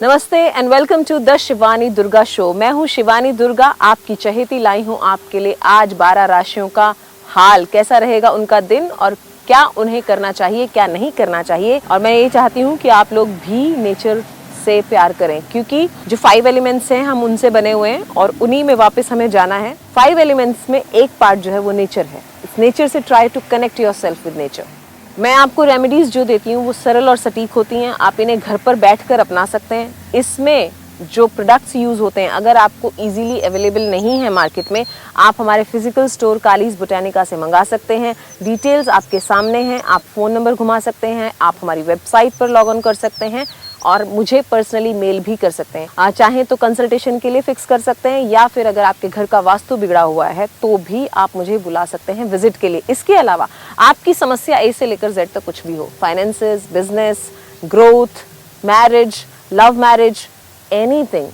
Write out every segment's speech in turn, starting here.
नमस्ते and welcome to the Shivani Durga show. मैं हूं शिवानी दुर्गा, आपकी चहेती। लाई हूं आपके लिए आज 12 राशियों का हाल, कैसा रहेगा उनका दिन और क्या उन्हें करना चाहिए, क्या नहीं करना चाहिए। और मैं ये चाहती हूं कि आप लोग भी नेचर से प्यार करें, क्योंकि जो 5 एलिमेंट्स हैं हम उनसे बने हुए हैं और उन्हीं में वापस हमें जाना है। 5 एलिमेंट्स में एक पार्ट जो है वो नेचर है। इस नेचर से try to connect yourself with nature. मैं आपको रेमेडीज जो देती हूँ वो सरल और सटीक होती हैं। आप इन्हें घर पर बैठकर अपना सकते हैं। इसमें जो प्रोडक्ट्स यूज होते हैं, अगर आपको इजीली अवेलेबल नहीं है मार्केट में, आप हमारे फिजिकल स्टोर कालीज बोटानिका से मंगा सकते हैं। डिटेल्स आपके सामने हैं। आप फ़ोन नंबर घुमा सकते हैं, आप हमारी वेबसाइट पर लॉग ऑन कर सकते हैं और मुझे पर्सनली मेल भी कर सकते हैं। चाहें तो कंसल्टेशन के लिए फिक्स कर सकते हैं, या फिर अगर आपके घर का वास्तु बिगड़ा हुआ है तो भी आप मुझे बुला सकते हैं विजिट के लिए। इसके अलावा आपकी समस्या ए से लेकर जेड तक कुछ भी हो, finances, business, growth, marriage, love marriage, anything,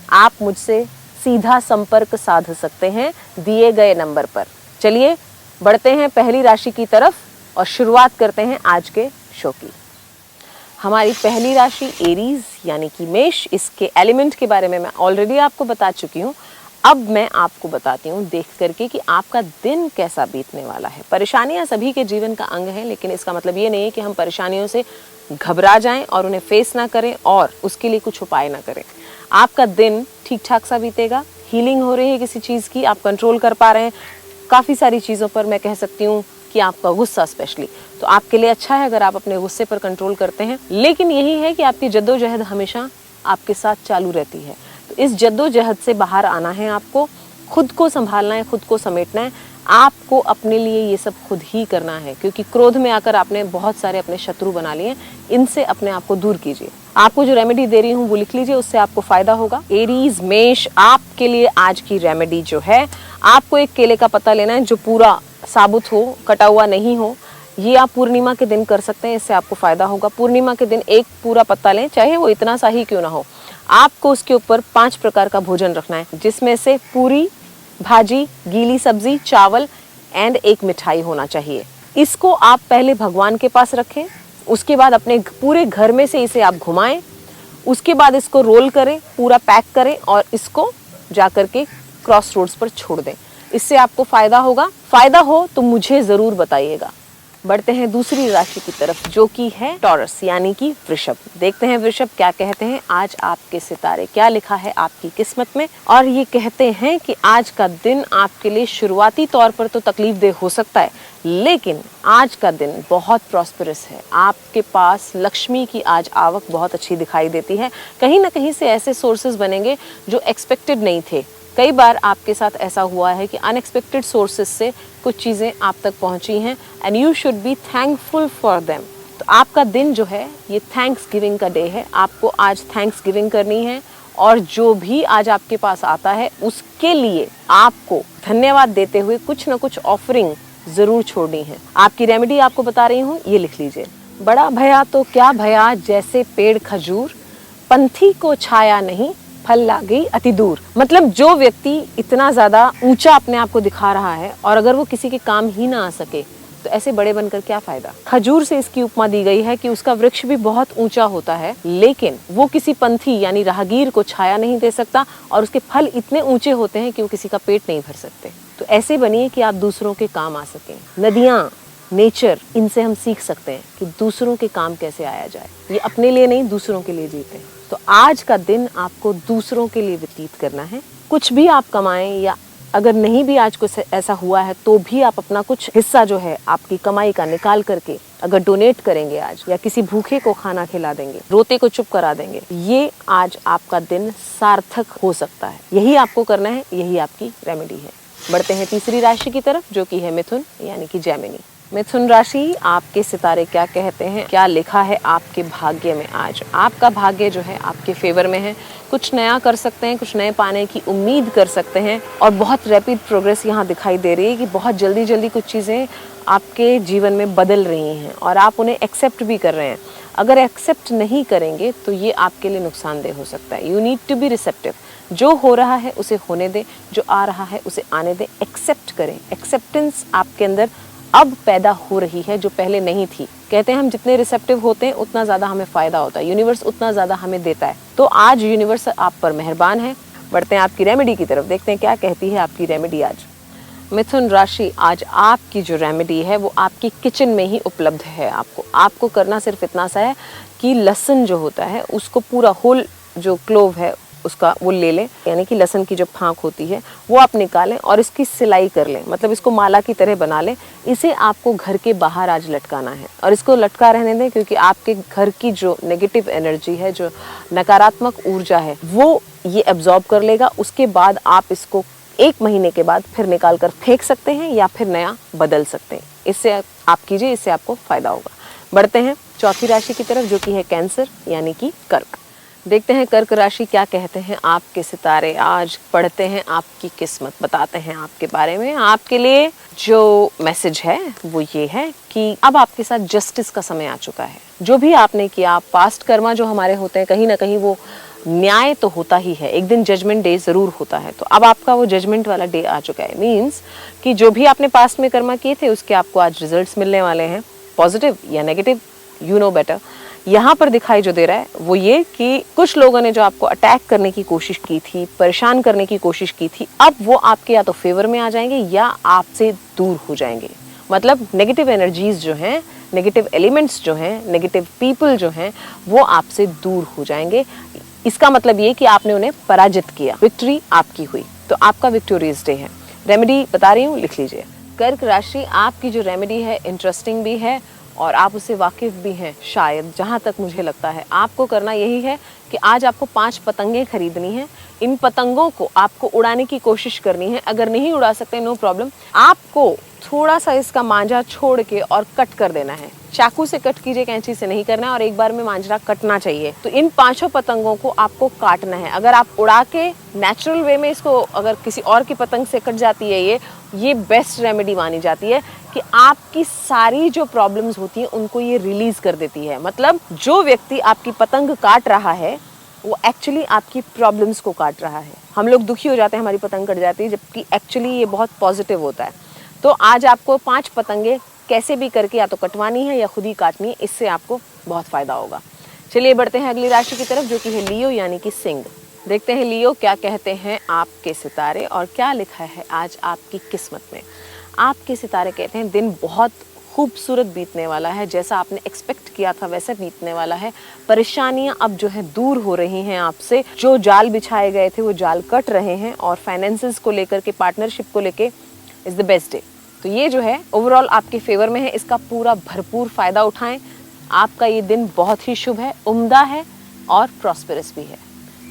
आप मुझसे सीधा संपर्क साध सकते हैं दिए गए नंबर पर। चलिए बढ़ते हैं पहली राशि की तरफ और शुरुआत करते हैं आज के शो की। हमारी पहली राशि एरीज यानी कि मेष। इसके एलिमेंट के बारे में मैं ऑलरेडी आपको बता चुकी हूँ। अब मैं आपको बताती हूँ देख करके कि आपका दिन कैसा बीतने वाला है। परेशानियाँ सभी के जीवन का अंग है, लेकिन इसका मतलब ये नहीं है कि हम परेशानियों से घबरा जाएं और उन्हें फेस ना करें और उसके लिए कुछ उपाय ना करें। आपका दिन ठीक ठाक सा बीतेगा। हीलिंग हो रही है किसी चीज़ की, आप कंट्रोल कर पा रहे हैं काफ़ी सारी चीज़ों पर। मैं कह सकती हूँ कि आपका गुस्सा स्पेशली, तो आपके लिए अच्छा है अगर आप अपने गुस्से पर कंट्रोल करते हैं। लेकिन यही है कि आपकी जद्दोजहद हमेशा आपके साथ चालू रहती है। तो इस जद्दोजहद से बाहर आना है आपको, खुद को संभालना है, खुद को समेटना है। आपको अपने लिए ये सब खुद ही करना है, क्योंकि क्रोध में आकर आपने बहुत सारे अपने शत्रु बना लिए। इनसे अपने आप को दूर कीजिए। आपको जो रेमेडी दे रही हूँ वो लिख लीजिए, उससे आपको फायदा होगा। एरीज मेष, आपके लिए आज की रेमेडी जो है, आपको एक केले का पत्ता लेना है जो पूरा साबुत हो, कटा हुआ नहीं हो। ये आप पूर्णिमा के दिन कर सकते हैं, इससे आपको फायदा होगा। पूर्णिमा के दिन एक पूरा पत्ता लें, चाहे वो इतना सा ही क्यों ना हो। आपको उसके ऊपर 5 प्रकार का भोजन रखना है, जिसमें से पूरी, भाजी, गीली सब्जी, चावल एंड एक मिठाई होना चाहिए। इसको आप पहले भगवान के पास रखें, उसके बाद अपने पूरे घर में से इसे आप घुमाएं, उसके बाद इसको रोल करें, पूरा पैक करें और इसको जाकर के क्रॉस रोड्स पर छोड़ दें। इससे आपको फायदा होगा। फायदा हो तो मुझे जरूर बताइएगा। बढ़ते हैं दूसरी राशि की तरफ, जो कि है टॉरस यानी कि वृषभ। देखते हैं वृषभ क्या कहते हैं आज आपके सितारे, क्या लिखा है आपकी किस्मत में। और ये कहते हैं कि आज का दिन आपके लिए शुरुआती तौर पर तो तकलीफ देह हो सकता है, लेकिन आज का दिन बहुत प्रॉस्परस है। आपके पास लक्ष्मी की आज आवक बहुत अच्छी दिखाई देती है। कहीं ना कहीं से ऐसे सोर्सेज बनेंगे जो एक्सपेक्टेड नहीं थे। कई बार आपके साथ ऐसा हुआ है कि अनएक्सपेक्टेड सोर्सेज से कुछ चीज़ें आप तक पहुंची हैं and you should be thankful for them. तो आपका दिन जो है ये थैंक्स गिविंग का डे है। आपको आज थैंक्स गिविंग करनी है और जो भी आज आपके पास आता है उसके लिए आपको धन्यवाद देते हुए कुछ न कुछ ऑफरिंग ज़रूर छोड़नी है। आपकी रेमेडी आपको बता रही हूँ, ये लिख लीजिए। बड़ा भया तो क्या भया, जैसे पेड़ खजूर, पंथी को छाया नहीं, फल ला गई अति दूर। मतलब जो व्यक्ति इतना ज्यादा ऊंचा अपने आप को दिखा रहा है और अगर वो किसी के काम ही ना आ सके तो ऐसे बड़े बनकर क्या फायदा। खजूर से इसकी उपमा दी गई है कि उसका वृक्ष भी बहुत ऊंचा होता है, लेकिन वो किसी पंथी यानी राहगीर को छाया नहीं दे सकता और उसके फल इतने ऊंचे होते हैं कि वो किसी का पेट नहीं भर सकते। तो ऐसे बनिए कि आप दूसरों के काम आ सकें। नदियाँ, नेचर, इनसे हम सीख सकते हैं कि दूसरों के काम कैसे आया जाए। ये अपने लिए नहीं, दूसरों के लिए जीते हैं। तो आज का दिन आपको दूसरों के लिए व्यतीत करना है। कुछ भी आप कमाएं, या अगर नहीं भी आज कुछ ऐसा हुआ है तो भी आप अपना कुछ हिस्सा जो है आपकी कमाई का निकाल करके अगर डोनेट करेंगे आज, या किसी भूखे को खाना खिला देंगे, रोते को चुप करा देंगे, ये आज आपका दिन सार्थक हो सकता है। यही आपको करना है, यही आपकी रेमेडी है। बढ़ते हैं तीसरी राशि की तरफ, जो कि है मिथुन यानी कि जेमिनी। मिथुन राशि, आपके सितारे क्या कहते हैं, क्या लिखा है आपके भाग्य में। आज आपका भाग्य जो है आपके फेवर में है। कुछ नया कर सकते हैं, कुछ नए पाने की उम्मीद कर सकते हैं और बहुत रैपिड प्रोग्रेस यहाँ दिखाई दे रही है कि बहुत जल्दी जल्दी कुछ चीज़ें आपके जीवन में बदल रही हैं और आप उन्हें एक्सेप्ट भी कर रहे हैं। अगर एक्सेप्ट नहीं करेंगे तो ये आपके लिए नुकसानदेह हो सकता है। You need to be receptive. जो हो रहा है उसे होने दें, जो आ रहा है उसे आने दें, एक्सेप्ट करें। एक्सेप्टेंस आपके अंदर अब पैदा हो रही है जो पहले नहीं थी। कहते हैं हम जितने रिसेप्टिव होते हैं उतना ज़्यादा हमें फ़ायदा होता है, यूनिवर्स उतना ज़्यादा हमें देता है। तो आज यूनिवर्स आप पर मेहरबान है। बढ़ते हैं आपकी रेमेडी की तरफ, देखते हैं क्या कहती है आपकी रेमेडी आज। मिथुन राशि, आज आपकी जो रेमेडी है वो आपकी किचन में ही उपलब्ध है। आपको करना सिर्फ इतना सा है कि लहसुन जो होता है उसको पूरा होल जो क्लोव है उसका वो ले लें, यानी कि लहसुन की जो फांक होती है वो आप निकालें और इसकी सिलाई कर लें, मतलब इसको माला की तरह बना लें। इसे आपको घर के बाहर आज लटकाना है और इसको लटका रहने दें, क्योंकि आपके घर की जो नेगेटिव एनर्जी है, जो नकारात्मक ऊर्जा है, वो ये एब्जॉर्ब कर लेगा। उसके बाद आप इसको 1 महीने के बाद फिर निकाल कर फेंक सकते हैं या फिर नया बदल सकते हैं। इससे आप कीजिए, इससे आपको फायदा होगा। बढ़ते हैं चौथी राशि की तरफ जो कि है कैंसर यानी कि कर्क। देखते हैं कर्क राशि क्या कहते हैं आपके सितारे आज। पढ़ते हैं आपकी किस्मत, बताते हैं आपके बारे में। आपके लिए जो मैसेज है वो ये है कि अब आपके साथ जस्टिस का समय आ चुका है। जो भी आपने किया, पास्ट कर्मा जो हमारे होते हैं, कहीं ना कहीं वो न्याय तो होता ही है, एक दिन जजमेंट डे जरूर होता है। तो अब आपका वो जजमेंट वाला डे आ चुका है। मीन्स कि जो भी आपने पास्ट में कर्मा किए थे उसके आपको आज रिजल्ट्स मिलने वाले हैं, पॉजिटिव या नेगेटिव, यू नो बेटर। यहाँ पर दिखाई जो दे रहा है वो ये कि कुछ लोगों ने जो आपको अटैक करने की कोशिश की थी, परेशान करने की कोशिश की थी, अब वो आपके या तो फेवर में आ जाएंगे या आपसे दूर हो जाएंगे। मतलब नेगेटिव एनर्जीज जो हैं, नेगेटिव एलिमेंट्स जो हैं, नेगेटिव पीपल जो हैं, वो आपसे दूर हो जाएंगे। इसका मतलब ये कि आपने उन्हें पराजित किया, विक्ट्री आपकी हुई। तो आपका विक्टोरियस डे है। रेमेडी बता रही हूँ, लिख लीजिए। कर्क राशि, आपकी जो रेमेडी है इंटरेस्टिंग भी है और आप उससे वाकिफ भी हैं शायद, जहाँ तक मुझे लगता है। आपको करना यही है कि आज आपको 5 पतंगें खरीदनी हैं। इन पतंगों को आपको उड़ाने की कोशिश करनी है। अगर नहीं उड़ा सकते, नो प्रॉब्लम, आपको थोड़ा सा इसका मांझा छोड़ के और कट कर देना है। चाकू से कट कीजिए, कैंची से नहीं करना है, और एक बार में मांझा कटना चाहिए। तो इन 5 पतंगों को आपको काटना है। अगर आप उड़ा के नेचुरल वे में इसको, अगर किसी और की पतंग से कट जाती है ये बेस्ट रेमेडी मानी जाती है कि आपकी सारी जो प्रॉब्लम्स होती हैं उनको ये रिलीज कर देती है। मतलब जो व्यक्ति आपकी पतंग काट रहा है वो एक्चुअली आपकी प्रॉब्लम्स को काट रहा है। हम लोग दुखी हो जाते हैं, हमारी पतंग कट जाती है, जबकि एक्चुअली ये बहुत पॉजिटिव होता है। तो आज आपको 5 पतंगे कैसे भी करके या तो कटवानी है या खुद ही काटनी है, इससे आपको बहुत फायदा होगा। चलिए बढ़ते हैं अगली राशि की तरफ जो कि है लियो यानी कि सिंह। देखते हैं लियो क्या कहते हैं आपके सितारे और क्या लिखा है आज आपकी किस्मत में। आपके सितारे कहते हैं दिन बहुत खूबसूरत बीतने वाला है, जैसा आपने एक्सपेक्ट किया था वैसे बीतने वाला है। परेशानियां अब जो है दूर हो रही हैं आपसे, जो जाल बिछाए गए थे वो जाल कट रहे हैं, और फाइनेंसेस को लेकर के, पार्टनरशिप को लेके इज द बेस्ट डे। तो ये जो है ओवरऑल आपके फेवर में है, इसका पूरा भरपूर फायदा उठाएं। आपका ये दिन बहुत ही शुभ है, उम्दा है और प्रॉस्पेरस भी है।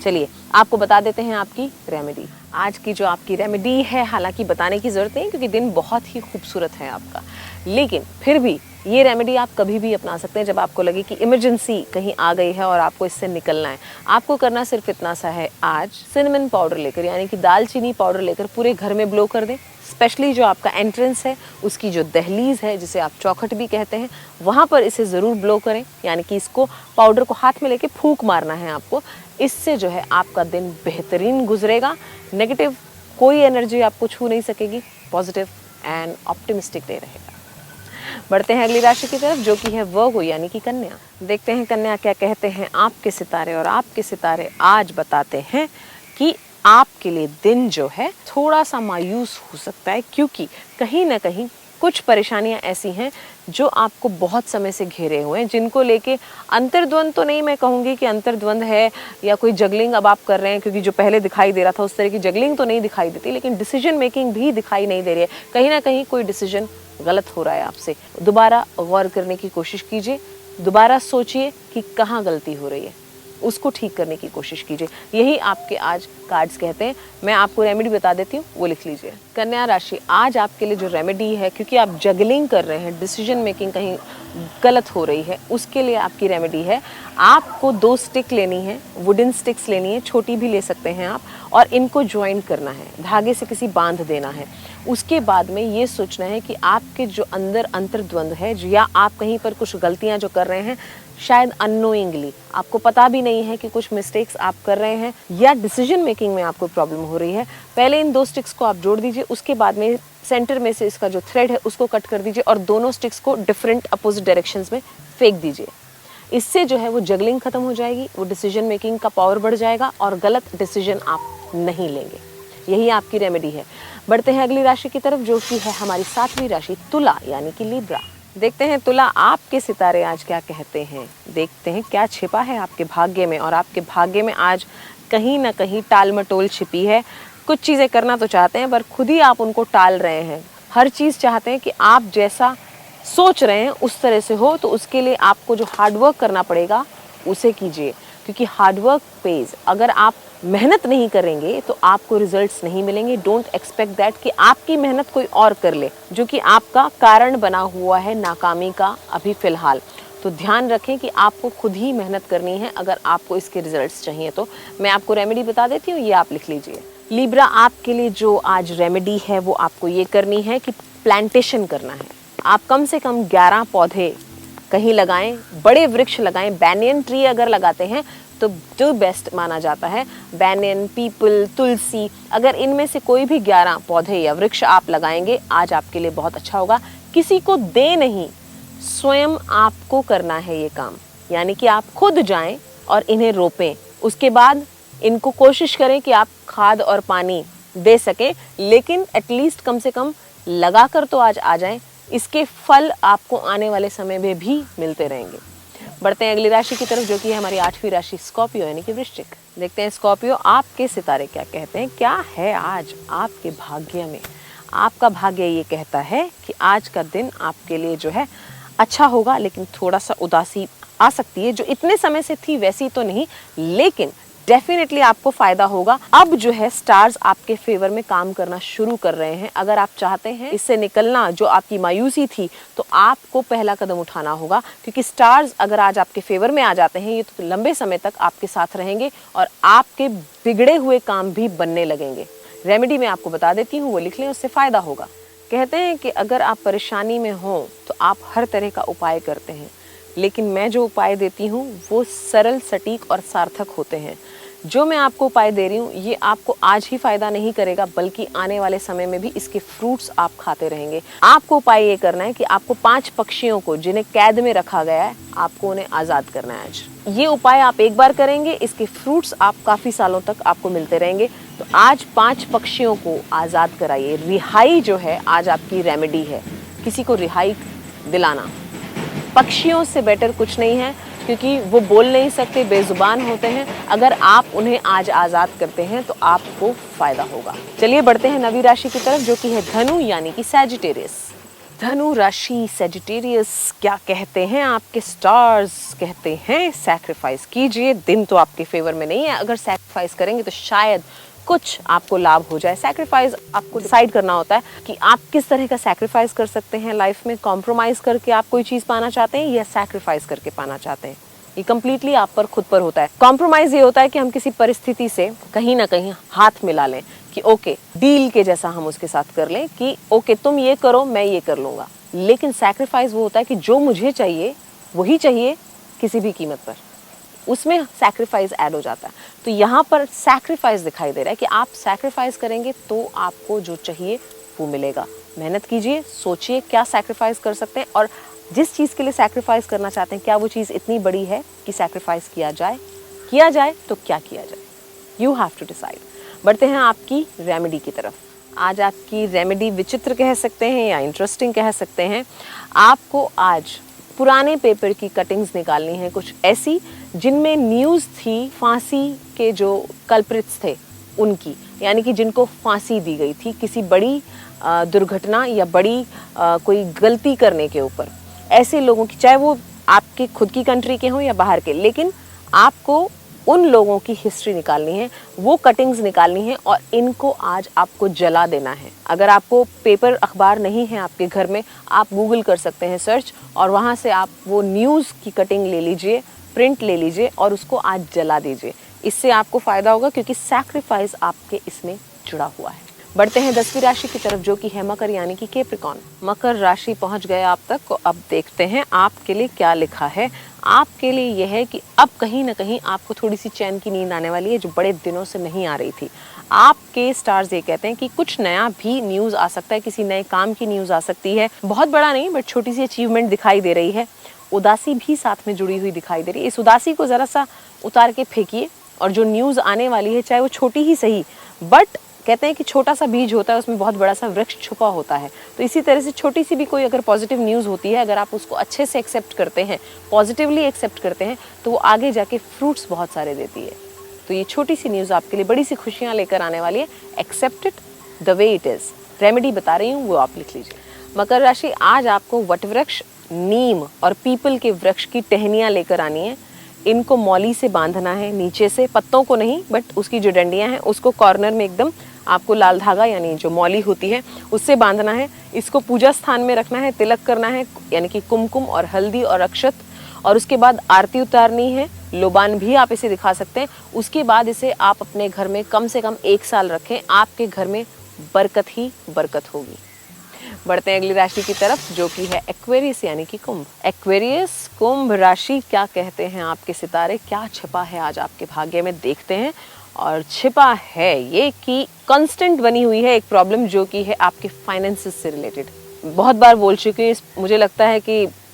चलिए आपको बता देते हैं आपकी रेमेडी। आज की जो आपकी रेमेडी है, हालांकि बताने की जरूरत नहीं क्योंकि दिन बहुत ही खूबसूरत है आपका, लेकिन फिर भी ये रेमेडी आप कभी भी अपना सकते हैं जब आपको लगे कि इमरजेंसी कहीं आ गई है और आपको इससे निकलना है। आपको करना सिर्फ इतना सा है, आज सिनेमन पाउडर लेकर यानी कि दालचीनी पाउडर लेकर पूरे घर में ब्लो कर दें। स्पेशली जो आपका एंट्रेंस है, उसकी जो दहलीज है जिसे आप चौखट भी कहते हैं, वहाँ पर इसे ज़रूर ब्लो करें, यानी कि इसको पाउडर को हाथ में लेके फूंक मारना है आपको। इससे जो है आपका दिन बेहतरीन गुजरेगा, नेगेटिव कोई एनर्जी आपको छू नहीं सकेगी, पॉजिटिव एंड ऑप्टिमिस्टिक डे रहेगा। बढ़ते हैं अगली राशि की तरफ जो कि है वर्गो यानी कि कन्या। देखते हैं कन्या क्या कहते हैं आपके सितारे, और आपके सितारे आज बताते हैं कि आपके लिए दिन जो है थोड़ा सा मायूस हो सकता है, क्योंकि कहीं ना कहीं कुछ परेशानियां ऐसी हैं जो आपको बहुत समय से घेरे हुए हैं, जिनको लेके अंतर्द्वंद तो नहीं मैं कहूँगी कि अंतर्द्वंद है या कोई जगलिंग अब आप कर रहे हैं, क्योंकि जो पहले दिखाई दे रहा था उस तरह की जगलिंग तो नहीं दिखाई देती, लेकिन डिसीजन मेकिंग भी दिखाई नहीं दे रही है। कहीं ना कहीं कोई डिसीजन गलत हो रहा है आपसे। दोबारा गौर करने की कोशिश कीजिए, दोबारा सोचिए कि कहाँ गलती हो रही है, उसको ठीक करने की कोशिश कीजिए। यही आपके आज कार्ड्स कहते हैं। मैं आपको रेमेडी बता देती हूँ, वो लिख लीजिए। कन्या राशि, आज आपके लिए जो रेमेडी है, क्योंकि आप जगलिंग कर रहे हैं, डिसीजन मेकिंग कहीं गलत हो रही है, उसके लिए आपकी रेमेडी है, आपको 2 स्टिक लेनी है, वुडन स्टिक्स लेनी है, छोटी भी ले सकते हैं आप, और इनको ज्वाइन करना है, धागे से किसी बांध देना है। उसके बाद में ये सोचना है कि आपके जो अंदर अंतर्द्वंद है, या आप कहीं पर कुछ गलतियां जो कर रहे हैं, शायद अननोइंगली आपको पता भी नहीं है कि कुछ मिस्टेक्स आप कर रहे हैं, या डिसीजन मेकिंग में आपको प्रॉब्लम हो रही है, पहले इन 2 स्टिक्स को आप जोड़ दीजिए, उसके बाद में सेंटर में से इसका जो थ्रेड है उसको कट कर दीजिए और दोनों स्टिक्स को डिफरेंट अपोजिट डायरेक्शंस में फेंक दीजिए। इससे जो है वो जगलिंग खत्म हो जाएगी, वो डिसीजन मेकिंग का पावर बढ़ जाएगा और गलत डिसीजन आप नहीं लेंगे। यही आपकी रेमेडी है। बढ़ते हैं अगली राशि की तरफ, जो कि है हमारी 7वीं राशि तुला यानी कि लिब्रा। देखते हैं तुला, आपके सितारे आज क्या कहते हैं, देखते हैं क्या छिपा है आपके भाग्य में। और आपके भाग्य में आज कहीं ना कहीं टाल मटोल छिपी है। कुछ चीज़ें करना तो चाहते हैं पर खुद ही आप उनको टाल रहे हैं। हर चीज़ चाहते हैं कि आप जैसा सोच रहे हैं उस तरह से हो, तो उसके लिए आपको जो हार्डवर्क करना पड़ेगा उसे कीजिए, क्योंकि हार्डवर्क पेज। अगर आप मेहनत नहीं करेंगे तो आपको रिजल्ट्स नहीं मिलेंगे। डोंट एक्सपेक्ट दैट कि आपकी मेहनत कोई और कर ले, जो कि आपका कारण बना हुआ है नाकामी का अभी फ़िलहाल। तो ध्यान रखें कि आपको खुद ही मेहनत करनी है अगर आपको इसके रिजल्ट्स चाहिए। तो मैं आपको रेमेडी बता देती हूँ, ये आप लिख लीजिए। लिब्रा, आपके लिए जो आज रेमेडी है वो आपको ये करनी है कि प्लांटेशन करना है। आप कम से कम 11 पौधे कहीं लगाएं, बड़े वृक्ष लगाएं। बैनियन ट्री अगर लगाते हैं तो जो बेस्ट माना जाता है, बैनियन, पीपल, तुलसी, अगर इनमें से कोई भी 11 पौधे या वृक्ष आप लगाएंगे आज आपके लिए बहुत अच्छा होगा। किसी को दे नहीं, स्वयं आपको करना है ये काम, यानी कि आप खुद जाएं और इन्हें रोपें। उसके बाद इनको कोशिश करें कि आप खाद और पानी दे सकें, लेकिन एटलीस्ट कम से कम लगा कर तो आज आ जाएं। इसके फल आपको आने वाले समय में भी मिलते रहेंगे। बढ़ते हैं अगली राशि की तरफ, जो कि है हमारी 8वीं राशि स्कॉर्पियो यानी कि वृश्चिक। देखते हैं स्कॉर्पियो, आपके सितारे क्या कहते हैं, क्या है आज आपके भाग्य में। आपका भाग्य ये कहता है कि आज का दिन आपके लिए जो है अच्छा होगा, लेकिन थोड़ा सा उदासी आ सकती है, जो इतने समय से थी वैसी तो नहीं, लेकिन डेफिनेटली आपको फायदा होगा। अब जो है स्टार्स आपके फेवर में काम करना शुरू कर रहे हैं। अगर आप चाहते हैं इससे निकलना, जो आपकी मायूसी थी, तो आपको पहला कदम उठाना होगा, क्योंकि स्टार्स अगर आज आपके फेवर में आ जाते हैं, ये तो लंबे समय तक आपके साथ रहेंगे और आपके बिगड़े हुए काम भी बनने लगेंगे। रेमेडी मैं आपको बता देती हूँ, वो लिख लें, उससे फायदा होगा। कहते हैं कि अगर आप परेशानी में हो तो आप हर तरह का उपाय करते हैं, लेकिन मैं जो उपाय देती हूँ वो सरल, सटीक और सार्थक होते हैं। जो मैं आपको उपाय दे रही हूँ ये आपको आज ही फायदा नहीं करेगा, बल्कि आने वाले समय में भी इसके फ्रूट्स आप खाते रहेंगे। आपको उपाय ये करना है कि आपको 5 पक्षियों को, जिन्हें कैद में रखा गया है, आपको उन्हें आज़ाद करना है आज। ये उपाय आप एक बार करेंगे, इसके फ्रूट्स आप काफ़ी सालों तक आपको मिलते रहेंगे। तो आज 5 पक्षियों को आज़ाद कराइए। रिहाई जो है आज आपकी रेमेडी है, किसी को रिहाई दिलाना। पक्षियों से बेटर कुछ नहीं है, क्योंकि वो बोल नहीं सकते, बेजुबान होते हैं। अगर आप उन्हें आज आज़ाद करते हैं तो आपको फ़ायदा होगा। चलिए बढ़ते हैं 9वीं राशि की तरफ, जो कि है धनु यानी कि सैजिटेरियस। धनु राशि, सैजिटेरियस, क्या कहते हैं आपके स्टार्स? कहते हैं सैक्रिफाइस कीजिए। दिन तो आपके फेवर में नहीं है, अगर सैक्रिफाइस करेंगे तो शायद कुछ आपको लाभ हो जाए। सैक्रिफाइस आपको डिसाइड करना होता है कि आप किस तरह का सैक्रिफाइस कर सकते हैं लाइफ में। कॉम्प्रोमाइज़ करके आप कोई चीज़ पाना चाहते हैं या सैक्रिफाइस करके पाना चाहते हैं, ये कम्प्लीटली आप पर खुद पर होता है। कॉम्प्रोमाइज़ ये होता है कि हम किसी परिस्थिति से कहीं ना कहीं हाथ मिला लें, कि ओके, डील के जैसा हम उसके साथ कर लें कि ओके तुम ये करो, मैं ये कर लूँगा। लेकिन सैक्रिफाइस वो होता है कि जो मुझे चाहिए वही चाहिए किसी भी कीमत पर, उसमें सैक्रिफाइस ऐड हो जाता है। तो यहाँ पर सैक्रिफाइस दिखाई दे रहा है कि आप सैक्रिफाइस करेंगे तो आपको जो चाहिए वो मिलेगा। मेहनत कीजिए, सोचिए क्या सैक्रिफाइस कर सकते हैं, और जिस चीज़ के लिए सैक्रिफाइस करना चाहते हैं क्या वो चीज़ इतनी बड़ी है कि सैक्रिफाइस किया जाए तो क्या किया जाए। You have to decide. बढ़ते हैं आपकी रेमेडी की तरफ। आज आपकी रेमेडी विचित्र कह सकते हैं या इंटरेस्टिंग कह सकते हैं। आपको आज पुराने पेपर की कटिंग्स निकालनी है, कुछ ऐसी जिनमें न्यूज़ थी फांसी के जो कल्प्रिट्स थे उनकी, यानी कि जिनको फांसी दी गई थी किसी बड़ी दुर्घटना या बड़ी कोई गलती करने के ऊपर। ऐसे लोगों की, चाहे वो आपके खुद की कंट्री के हों या बाहर के, लेकिन आपको उन लोगों की हिस्ट्री निकालनी है, वो कटिंग्स निकालनी है और इनको आज आपको जला देना है। अगर आपको पेपर अखबार नहीं है आपके घर में, आप गूगल कर सकते हैं सर्च, और वहाँ से आप वो न्यूज़ की कटिंग ले लीजिए, प्रिंट ले लीजिए और उसको आज जला दीजिए। इससे आपको फ़ायदा होगा, क्योंकि सैक्रिफाइस आपके इसमें जुड़ा हुआ है। बढ़ते हैं 10वीं राशि की तरफ, जो कि है मकर यानी कि कैप्रिकॉर्न। मकर राशि पहुंच गए आप तक, तो अब देखते हैं आपके लिए क्या लिखा है आपके लिए यह है कि अब कहीं ना कहीं आपको थोड़ी सी चैन की नींद आने वाली है, जो बड़े दिनों से नहीं आ रही थी। आपके स्टार्स ये कहते हैं कि कुछ नया भी न्यूज़ आ सकता है, किसी नए काम की न्यूज़ आ सकती है। बहुत बड़ा नहीं, बट छोटी सी अचीवमेंट दिखाई दे रही है। उदासी भी साथ में जुड़ी हुई दिखाई दे रही है। इस उदासी को ज़रा सा उतार के फेंकिए, और जो न्यूज़ आने वाली है, चाहे वो छोटी ही सही, बट कहते हैं कि छोटा सा बीज होता है, उसमें बहुत बड़ा सा वृक्ष छुपा होता है। तो इसी तरह से छोटी सी भी कोई अगर पॉजिटिव न्यूज़ होती है, अगर आप उसको अच्छे से एक्सेप्ट करते हैं, पॉजिटिवली एक्सेप्ट करते हैं, तो वो आगे जाके फ्रूट्स बहुत सारे देती है। तो ये छोटी सी न्यूज़ आपके लिए बड़ी सी खुशियाँ लेकर आने वाली है। Accept it the way it is. Remedy बता रही हूँ, वो आप लिख लीजिए। मकर राशि, आज आपको वटवृक्ष, नीम और पीपल के वृक्ष की टहनियाँ लेकर आनी है। इनको मौली से बांधना है, नीचे से, पत्तों को नहीं, बट उसकी जो डंडियाँ हैं उसको कॉर्नर में एकदम आपको लाल धागा यानी जो मौली होती है उससे बांधना है। इसको पूजा स्थान में रखना है, तिलक करना है, यानी कि कुमकुम और हल्दी और अक्षत, और उसके बाद आरती उतारनी है। लोबान भी आप इसे दिखा सकते हैं। उसके बाद इसे आप अपने घर में कम से कम 1 साल रखें, आपके घर में बरकत ही बरकत होगी। बढ़ते हैं अगली राशि की तरफ, जो कि है एक्वेरियस यानी कि कुंभ। एक्वेरियस कुंभ राशि, क्या कहते हैं आपके सितारे, क्या छिपा है आज आपके भाग्य में, देखते हैं। और छिपा है ये कि कांस्टेंट बनी हुई है एक प्रॉब्लम, जो कि है आपके फाइनेंसेस से रिलेटेड। बहुत बार बोल चुकी हूँ, मुझे लगता है कि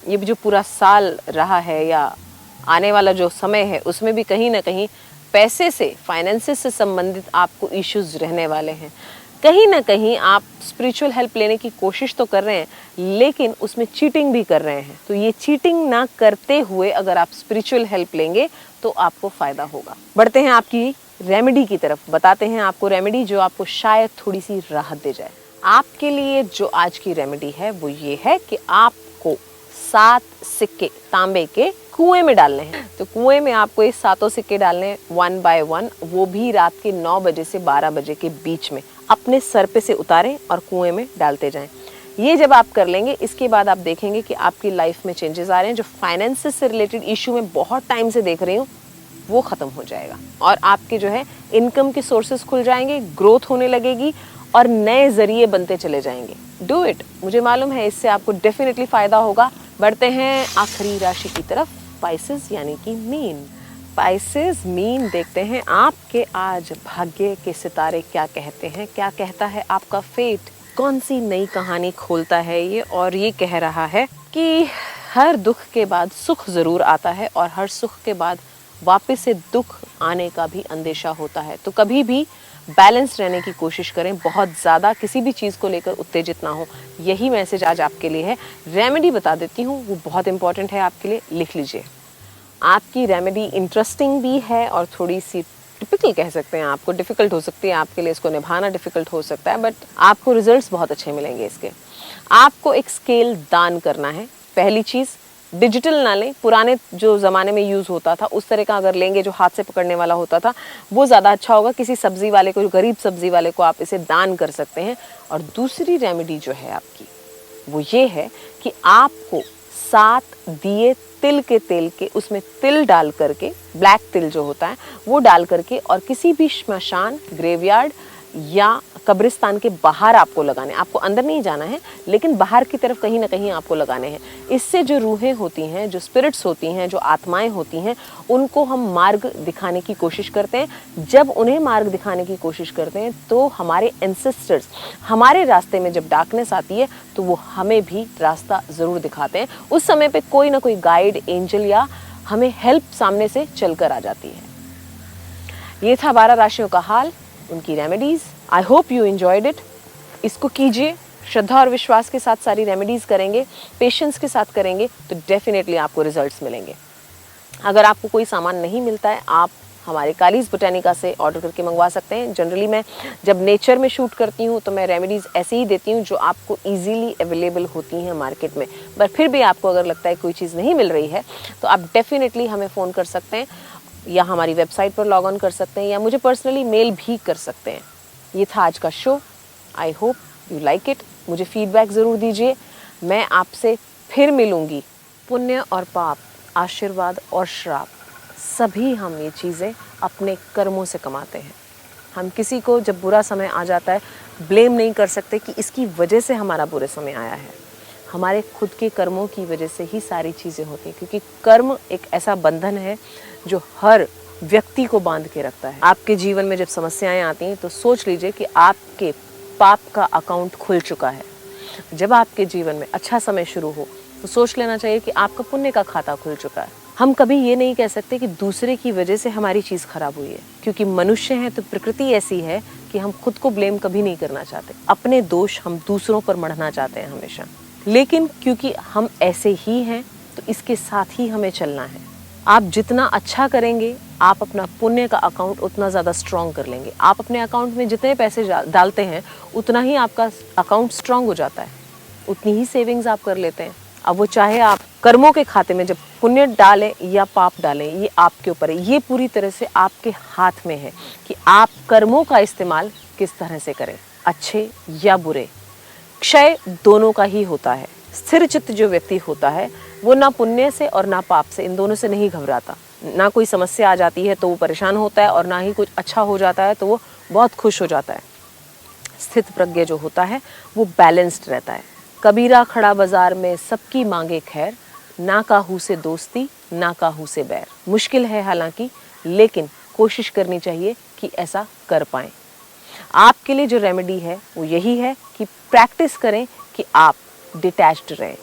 ये जो पूरा साल रहा है या आने वाला जो समय है, उसमें भी कहीं ना कहीं पैसे से, फाइनेंसेस से संबंधित आपको इश्यूज रहने वाले हैं। कहीं ना कहीं आप स्पिरिचुअल हेल्प लेने की कोशिश तो कर रहे हैं, लेकिन उसमें चीटिंग भी कर रहे हैं। तो ये चीटिंग ना करते हुए अगर आप स्पिरिचुअल हेल्प लेंगे तो आपको फायदा होगा। बढ़ते हैं आपकी रेमेडी की तरफ, बताते हैं आपको रेमेडी जो आपको शायद थोड़ी सी राहत दे जाए। आपके लिए जो आज की रेमेडी है वो ये है कि आपको 7 सिक्के तांबे के कुएं में डालने हैं। तो कुएं में आपको ये 7 सिक्के डालने हैं 1 बाय 1, वो भी रात के 9 बजे से 12 बजे के बीच में। अपने सर पे से उतारें और कुएं में डालते जाएं। ये जब आप कर लेंगे, इसके बाद आप देखेंगे कि आपकी लाइफ में चेंजेस आ रहे हैं। जो फाइनेंसेस से रिलेटेड इशू में बहुत टाइम से देख रही हूँ, वो खत्म हो जाएगा और आपके जो है इनकम के सोर्सेस खुल जाएंगे, ग्रोथ होने लगेगी और नए जरिए बनते चले जाएंगे। डू इट, मुझे मालूम है इससे आपको डेफिनेटली फायदा होगा। बढ़ते हैं आखिरी राशि की तरफ, स्पाइसेस यानी कि मीन। स्पाइसेस मीन, देखते हैं आपके आज भाग्य के सितारे क्या कहते हैं, क्या कहता है आपका फेट, कौन सी नई कहानी खोलता है ये। और ये कह रहा है कि हर दुख के बाद सुख जरूर आता है और हर सुख के बाद वापस से दुख आने का भी अंदेशा होता है। तो कभी भी बैलेंस रहने की कोशिश करें, बहुत ज़्यादा किसी भी चीज़ को लेकर उत्तेजित ना हो। यही मैसेज आज आपके लिए है। रेमेडी बता देती हूँ, वो बहुत इंपॉर्टेंट है आपके लिए, लिख लीजिए। आपकी रेमेडी इंटरेस्टिंग भी है और थोड़ी सी टिपिकल कह सकते हैं, आपको डिफ़िकल्ट हो सकती है, आपके लिए इसको निभाना डिफ़िकल्ट हो सकता है, बट आपको रिजल्ट्स बहुत अच्छे मिलेंगे इसके। आपको एक स्केल दान करना है। पहली चीज़, डिजिटल ना लें, पुराने जो ज़माने में यूज़ होता था उस तरह का अगर लेंगे, जो हाथ से पकड़ने वाला होता था, वो ज़्यादा अच्छा होगा। किसी सब्ज़ी वाले को, गरीब सब्ज़ी वाले को आप इसे दान कर सकते हैं। और दूसरी रेमेडी जो है आपकी, वो ये है कि आपको 7 दिए तिल के तेल के, उसमें तिल डाल करके, ब्लैक तिल जो होता है वो डाल करके, और किसी भी श्मशान, ग्रेवयार्ड या कब्रिस्तान के बाहर आपको लगाने। आपको अंदर नहीं जाना है, लेकिन बाहर की तरफ कहीं ना कहीं आपको लगाने हैं। इससे जो रूहें होती हैं, जो स्पिरिट्स होती हैं, जो आत्माएं होती हैं, उनको हम मार्ग दिखाने की कोशिश करते हैं। जब उन्हें मार्ग दिखाने की कोशिश करते हैं तो हमारे एंसेस्टर्स, हमारे रास्ते में जब डार्कनेस आती है तो वो हमें भी रास्ता ज़रूर दिखाते हैं। उस समय पे कोई ना कोई गाइड, एंजल या हमें हेल्प सामने से चलकर आ जाती है। ये था 12 राशियों का हाल, उनकी remedies. I hope you enjoyed it. इसको कीजिए, श्रद्धा और विश्वास के साथ सारी रेमेडीज़ करेंगे, पेशेंस के साथ करेंगे तो डेफिनेटली आपको रिजल्ट्स मिलेंगे। अगर आपको कोई सामान नहीं मिलता है, आप हमारे कालीज बोटेनिका से ऑर्डर करके मंगवा सकते हैं। जनरली मैं जब नेचर में शूट करती हूँ तो मैं रेमेडीज़ ऐसे ही देती हूँ जो आपको ईजीली अवेलेबल होती हैं मार्केट में। पर फिर भी आपको अगर लगता है कोई चीज़ नहीं मिल रही है तो आप डेफिनेटली हमें फ़ोन कर सकते हैं, या हमारी वेबसाइट पर लॉग ऑन कर सकते हैं, या मुझे पर्सनली मेल भी कर सकते हैं। ये था आज का show. I hope you like it. मुझे फीडबैक ज़रूर दीजिए। मैं आपसे फिर मिलूँगी। पुण्य और पाप, आशीर्वाद और श्राप, सभी हम ये चीज़ें अपने कर्मों से कमाते हैं। हम किसी को जब बुरा समय आ जाता है ब्लेम नहीं कर सकते कि इसकी वजह से हमारा बुरा समय आया है। हमारे खुद के कर्मों की वजह से ही सारी चीज़ें होती हैं, क्योंकि कर्म एक ऐसा बंधन है जो हर व्यक्ति को बांध के रखता है। आपके जीवन में जब समस्याएं आती हैं तो सोच लीजिए कि आपके पाप का अकाउंट खुल चुका है। जब आपके जीवन में अच्छा समय शुरू हो तो सोच लेना चाहिए कि आपका पुण्य का खाता खुल चुका है। हम कभी ये नहीं कह सकते कि दूसरे की वजह से हमारी चीज़ खराब हुई है, क्योंकि मनुष्य हैं तो प्रकृति ऐसी है कि हम खुद को ब्लेम कभी नहीं करना चाहते। अपने दोष हम दूसरों पर मढ़ना चाहते हैं हमेशा, लेकिन क्योंकि हम ऐसे ही हैं तो इसके साथ ही हमें चलना है। आप जितना अच्छा करेंगे आप अपना पुण्य का अकाउंट उतना ज़्यादा स्ट्रॉन्ग कर लेंगे। आप अपने अकाउंट में जितने पैसे डालते हैं उतना ही आपका अकाउंट स्ट्रॉन्ग हो जाता है, उतनी ही सेविंग्स आप कर लेते हैं। अब वो चाहे आप कर्मों के खाते में जब पुण्य डालें या पाप डालें, ये आपके ऊपर है। ये पूरी तरह से आपके हाथ में है कि आप कर्मों का इस्तेमाल किस तरह से करें, अच्छे या बुरे। क्षय दोनों का ही होता है। स्थिर चित्त जो व्यक्ति होता है वो ना पुण्य से और ना पाप से, इन दोनों से नहीं घबराता। ना कोई समस्या आ जाती है तो वो परेशान होता है, और ना ही कुछ अच्छा हो जाता है तो वो बहुत खुश हो जाता है। स्थित प्रज्ञ जो होता है वो बैलेंस्ड रहता है। कबीरा खड़ा बाजार में सबकी मांगे खैर, ना काहू से दोस्ती ना काहू से बैर। मुश्किल है हालांकि, लेकिन कोशिश करनी चाहिए कि ऐसा कर पाएं। आपके लिए जो रेमेडी है वो यही है कि प्रैक्टिस करें कि आप डिटैच्ड रहें,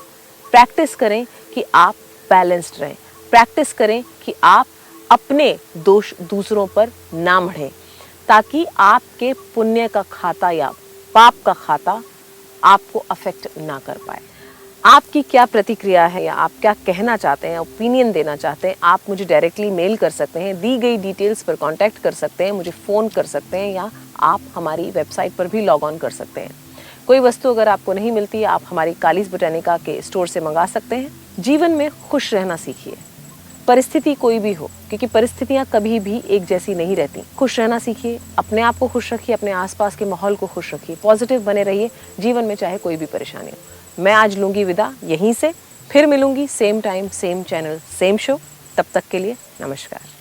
प्रैक्टिस करें कि आप बैलेंस्ड रहें, प्रैक्टिस करें कि आप अपने दोष दूसरों पर ना मढ़ें, ताकि आपके पुण्य का खाता या पाप का खाता आपको अफेक्ट ना कर पाए। आपकी क्या प्रतिक्रिया है या आप क्या कहना चाहते हैं, ओपिनियन देना चाहते हैं, आप मुझे डायरेक्टली मेल कर सकते हैं, दी गई डिटेल्स पर कांटेक्ट कर सकते हैं, मुझे फ़ोन कर सकते हैं, या आप हमारी वेबसाइट पर भी लॉग ऑन कर सकते हैं। कोई वस्तु अगर आपको नहीं मिलती, आप हमारी कालीज बोटेनिका के स्टोर से मंगा सकते हैं। जीवन में खुश रहना सीखिए, परिस्थिति कोई भी हो, क्योंकि परिस्थितियां कभी भी एक जैसी नहीं रहती। खुश रहना सीखिए, अपने आप को खुश रखिए, अपने आसपास के माहौल को खुश रखिए, पॉजिटिव बने रहिए जीवन में, चाहे कोई भी परेशानी हो। मैं आज लूंगी विदा यहीं से, फिर मिलूंगी same time same channel same show. तब तक के लिए नमस्कार।